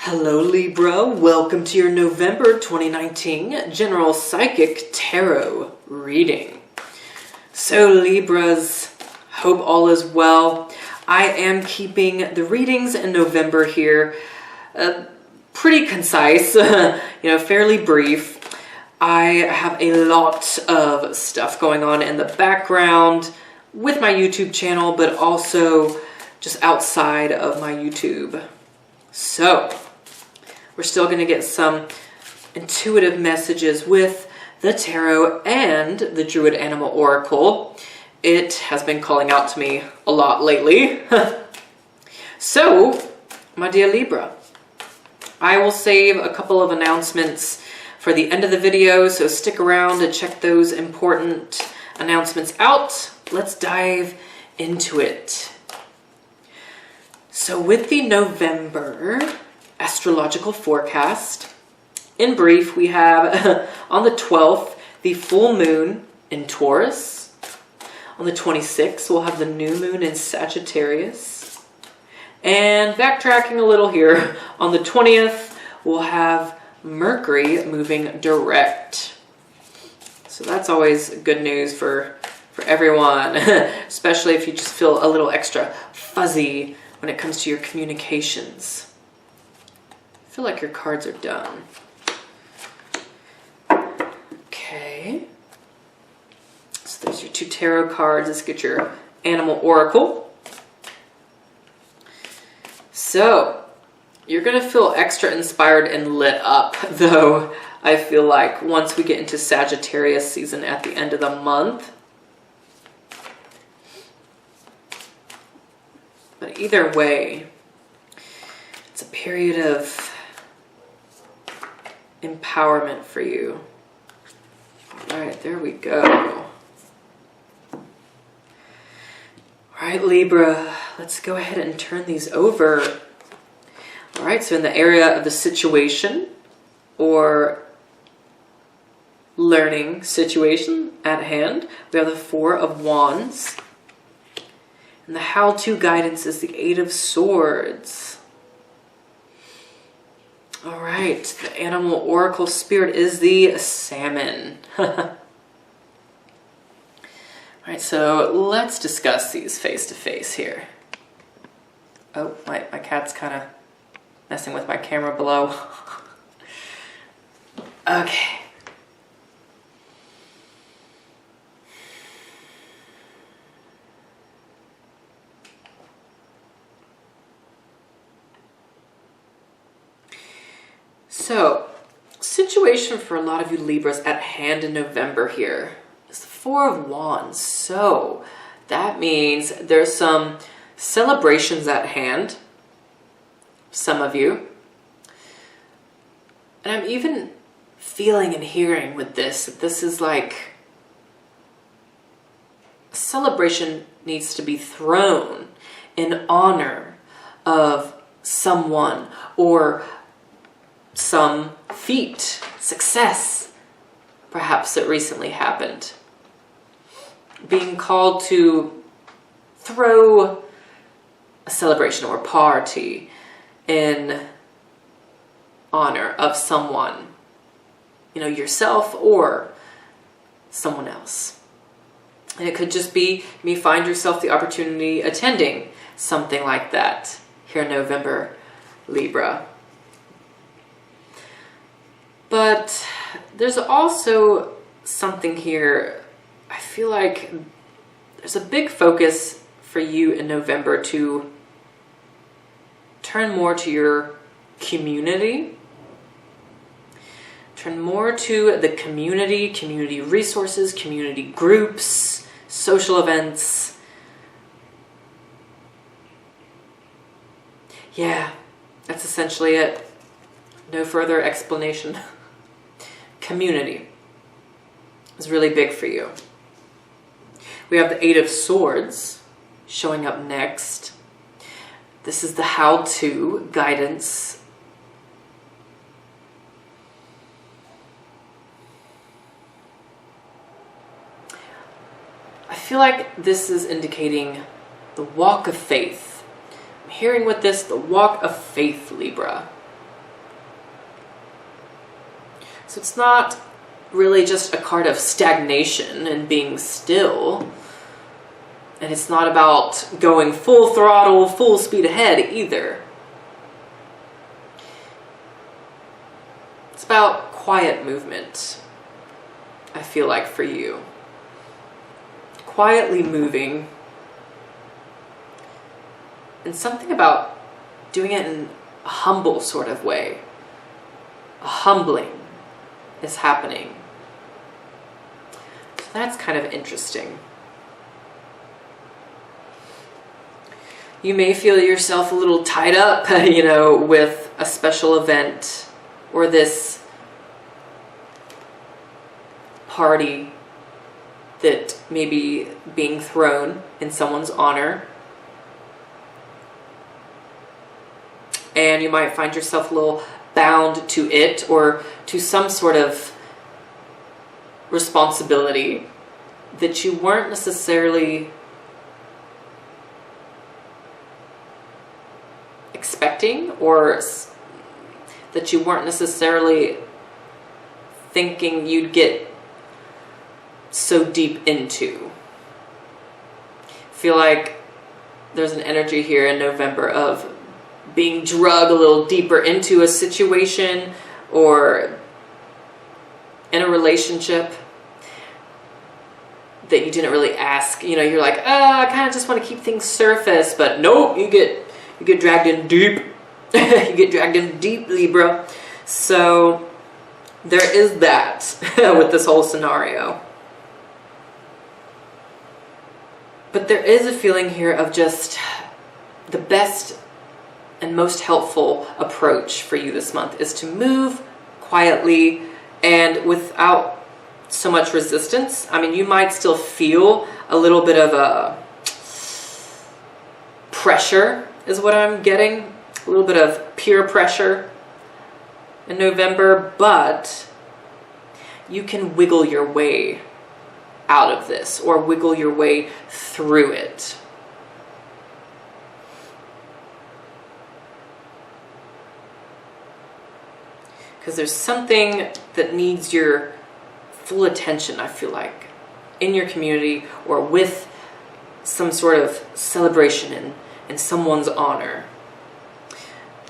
Hello Libra, welcome to your November 2019 General Psychic Tarot reading. So Libras, hope all is well. I am keeping the readings in November here pretty concise, fairly brief. I have a lot of stuff going on in the background with my YouTube channel, but also just outside of my YouTube. So we're still going to get some intuitive messages with the tarot and the Druid Animal Oracle. It has been calling out to me a lot lately. So, my dear Libra, I will save a couple of announcements for the end of the video, so stick around to check those important announcements out. Let's dive into it. So with the November astrological forecast, in brief, we have on the 12th, the full moon in Taurus. On the 26th, we'll have the new moon in Sagittarius. And backtracking a little here, on the 20th, we'll have Mercury moving direct. So that's always good news for everyone, especially if you just feel a little extra fuzzy when it comes to your communications. I feel like your cards are done. Okay. So there's your two tarot cards. Let's get your animal oracle. So you're going to feel extra inspired and lit up, though, I feel like, once we get into Sagittarius season at the end of the month. But either way, it's a period of empowerment for you. All right, there we go. All right, Libra, let's go ahead and turn these over. All right, so in the area of the situation or learning situation at hand, we have the Four of Wands. And the how-to guidance is the Eight of Swords. All right, the animal oracle spirit is the salmon. All right, so let's discuss these face-to-face here. Oh, my cat's kind of messing with my camera below. Okay. So, situation for a lot of you Libras at hand in November here is the Four of Wands. So, that means there's some celebrations at hand, some of you. And I'm even feeling and hearing with this, that this is like a celebration needs to be thrown in honor of someone or some feat, success, perhaps that recently happened. Being called to throw a celebration or party in honor of someone, yourself or someone else. And it could just be, you may find yourself the opportunity attending something like that here in November, Libra. But there's also something here, I feel like there's a big focus for you in November to turn more to your community, turn more to the community resources, community groups, social events. Yeah, that's essentially it. No further explanation. Community is really big for you. We have the Eight of Swords showing up next. This is the how-to guidance. I feel like this is indicating the walk of faith. I'm hearing with this, the walk of faith, Libra. So it's not really just a card of stagnation and being still. And it's not about going full throttle, full speed ahead either. It's about quiet movement, I feel like, for you. Quietly moving. And something about doing it in a humble sort of way. A humbling is happening. So that's kind of interesting. You may feel yourself a little tied up, you know, with a special event or this party that may be being thrown in someone's honor. And you might find yourself a little bound to it or to some sort of responsibility that you weren't necessarily expecting, or that you weren't necessarily thinking you'd get so deep into. Feel like there's an energy here in November of being drugged a little deeper into a situation or in a relationship that you didn't really ask. You know, you're like, I kind of just want to keep things surface, but nope, you get dragged in deep. You get dragged in deep, Libra. So there is that with this whole scenario. But there is a feeling here of just the best and most helpful approach for you this month is to move quietly and without so much resistance. I mean, you might still feel a little bit of a pressure is what I'm getting. A little bit of peer pressure in November, but you can wiggle your way out of this or wiggle your way through it. Because there's something that needs your full attention, I feel like, in your community or with some sort of celebration in someone's honor.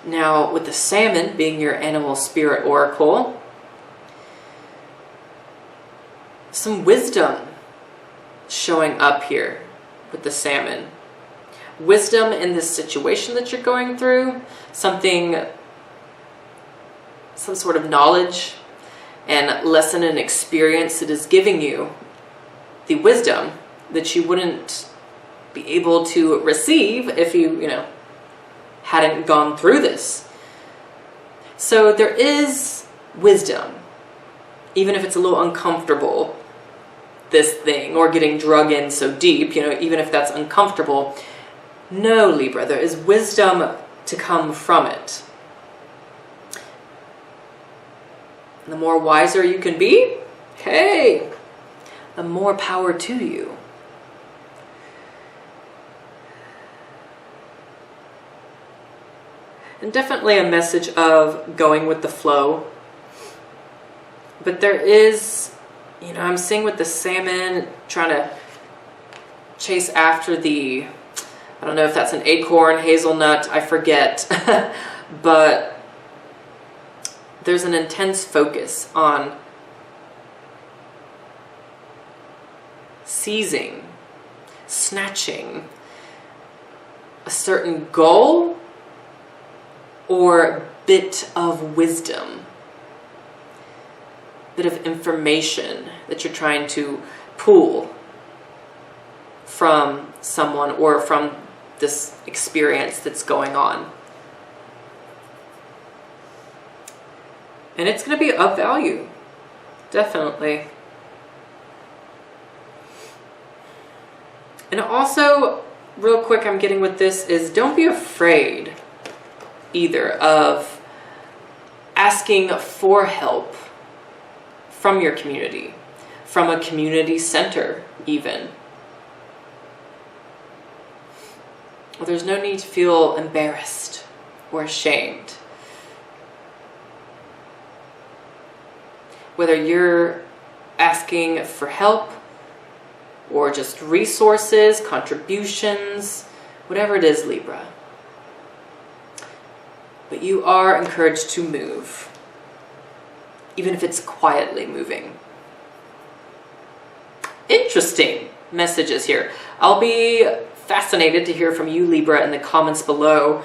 Now, with the salmon being your animal spirit oracle, some wisdom showing up here with the salmon. Wisdom in this situation that you're going through, some sort of knowledge and lesson and experience that is giving you the wisdom that you wouldn't be able to receive if you hadn't gone through this. So there is wisdom, even if it's a little uncomfortable, this thing, or getting drug in so deep, even if that's uncomfortable. No, Libra, there is wisdom to come from it. And the more wiser you can be, hey, the more power to you. And definitely a message of going with the flow. But there is, I'm seeing with the salmon trying to chase after the, I don't know if that's an acorn, hazelnut, I forget. But there's an intense focus on seizing, snatching a certain goal or bit of wisdom, bit of information that you're trying to pull from someone or from this experience that's going on. And it's going to be of value, definitely. And also, real quick, I'm getting with this is don't be afraid either of asking for help from your community, from a community center even. Well, there's no need to feel embarrassed or ashamed. whether you're asking for help or just resources, contributions, whatever it is, Libra. But you are encouraged to move, even if it's quietly moving. Interesting messages here. I'll be fascinated to hear from you, Libra, in the comments below.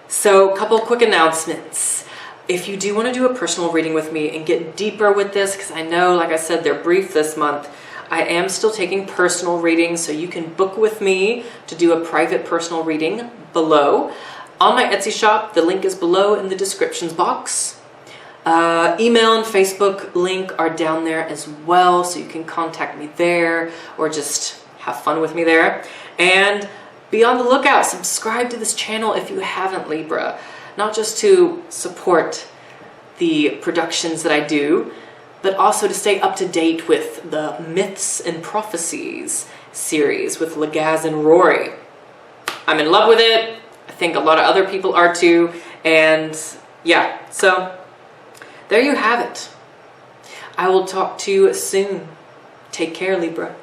So, a couple quick announcements. If you do want to do a personal reading with me and get deeper with this, because I know, like I said, they're brief this month, I am still taking personal readings, so you can book with me to do a private personal reading below. On my Etsy shop, the link is below in the descriptions box. Email and Facebook link are down there as well, so you can contact me there or just have fun with me there. And be on the lookout. Subscribe to this channel if you haven't, Libra. Not just to support the productions that I do, but also to stay up to date with the Myths and Prophecies series with Legaz and Rory. I'm in love with it. I think a lot of other people are too. And yeah, so there you have it. I will talk to you soon. Take care, Libra.